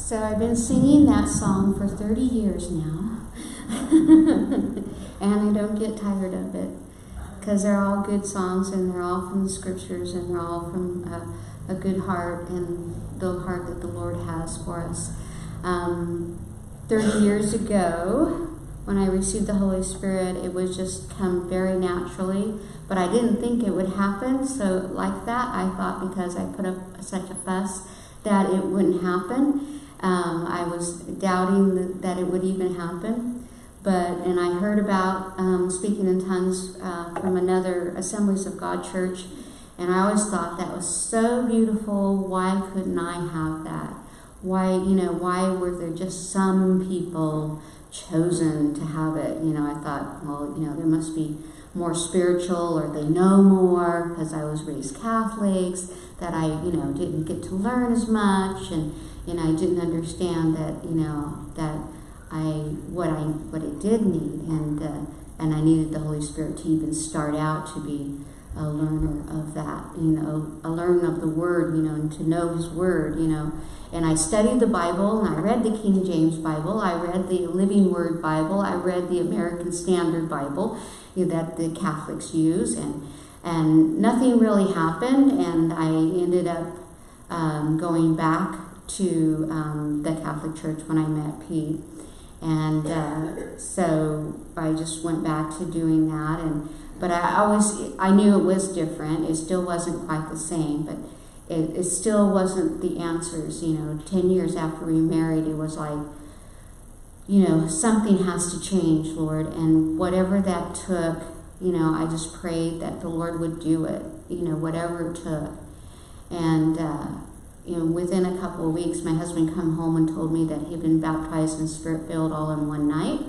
So I've been singing that song for 30 years now. And I don't get tired of it, because they're all good songs, and they're all from the scriptures, and they're all from a good heart, and the heart that the Lord has for us. 30 years ago, when I received the Holy Spirit, it was just come very naturally, but I didn't think it would happen. So like that, I thought because I put up such a fuss that it wouldn't happen. I was doubting that it would even happen. And I heard about speaking in tongues from another Assemblies of God church, and I always thought that was so beautiful. Why couldn't I have that? Why were there just some people chosen to have it? I thought, well, there must be more spiritual, or they know more, because I was raised Catholics, that I, didn't get to learn as much, and, I didn't understand that, that what I did need, and I needed the Holy Spirit to even start out to be a learner of that, a learner of the Word, and to know His Word, And I studied the Bible, and I read the King James Bible, I read the Living Word Bible, I read the American Standard Bible that the Catholics use, and nothing really happened, and I ended up going back to the Catholic Church when I met Pete. And so I just went back to doing that, but I knew it was different. It still wasn't quite the same, but it still wasn't the answers. 10 years after we married, it was like, something has to change, Lord, and whatever that took, I just prayed that the Lord would do it, whatever it took. And within a couple of weeks, my husband come home and told me that he'd been baptized and Spirit-filled all in one night.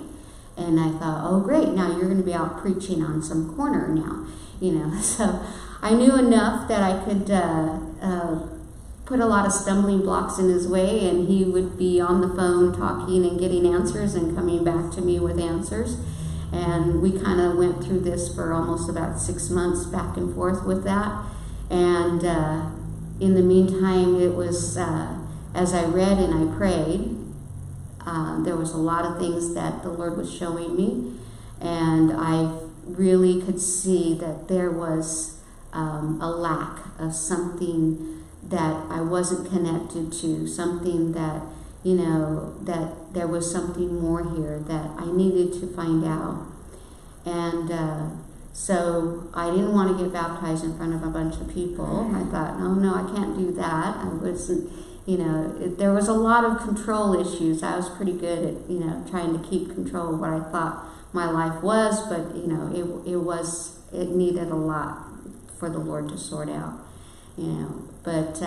And I thought, oh, great, now you're going to be out preaching on some corner now, So I knew enough that I could put a lot of stumbling blocks in his way, and he would be on the phone talking and getting answers and coming back to me with answers. And we kind of went through this for almost about 6 months back and forth with that. And in the meantime, it was, as I read and I prayed, there was a lot of things that the Lord was showing me, and I really could see that there was a lack of something that I wasn't connected to, something that, that there was something more here that I needed to find out. And so I didn't want to get baptized in front of a bunch of people. I thought, no, I can't do that. I wasn't, there was a lot of control issues. I was pretty good at, trying to keep control of what I thought my life was, but, it needed a lot for the Lord to sort out, But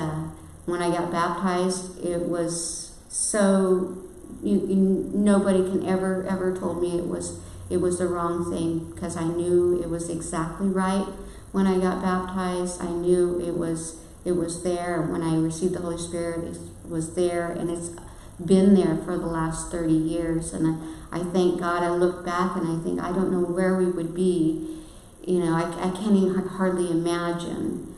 when I got baptized, it was so, nobody can ever told me it was the wrong thing, because I knew it was exactly right. When I got baptized, I knew it was there. When I received the Holy Spirit, it was there, and it's been there for the last 30 years. And I thank God. I look back and I think, I don't know where we would be. I can't even hardly imagine,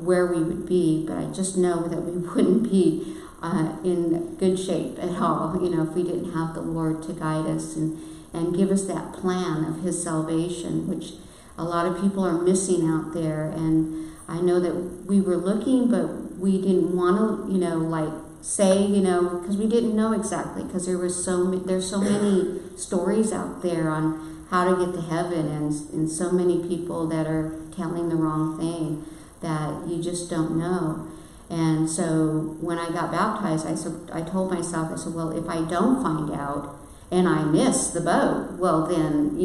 where we would be, but I just know that we wouldn't be in good shape at all, if we didn't have the Lord to guide us and give us that plan of His salvation, which a lot of people are missing out there. And I know that we were looking, but we didn't want to, say, because we didn't know exactly, because there's so many stories out there on how to get to heaven, and so many people that are telling the wrong thing that you just don't know. And so when I got baptized, I told myself, well, if I don't find out and I miss the boat, well then,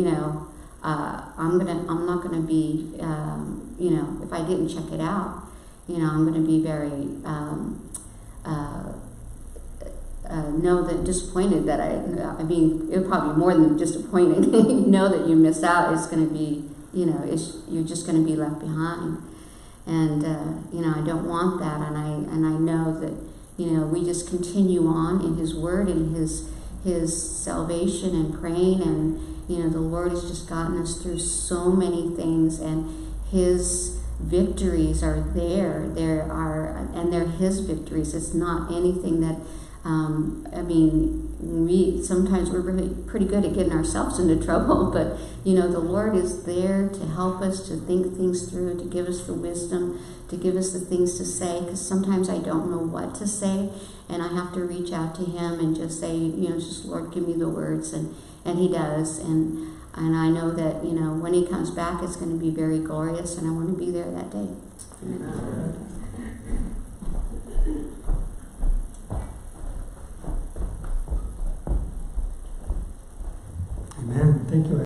I'm not gonna be, if I didn't check it out, I'm gonna be very, disappointed that I mean, it would probably be more than disappointed. That you miss out is going to be, you're just going to be left behind. And, I don't want that. And I know that, we just continue on in His Word and His salvation and praying. And, the Lord has just gotten us through so many things, and His victories are there. And they're His victories. It's not anything that I mean, sometimes we're really pretty good at getting ourselves into trouble, but the Lord is there to help us to think things through, to give us the wisdom, to give us the things to say, because sometimes I don't know what to say, and I have to reach out to Him and just say, just Lord, give me the words, and He does, and I know that, when He comes back, it's going to be very glorious, and I want to be there that day. Amen. Amen. Thank you.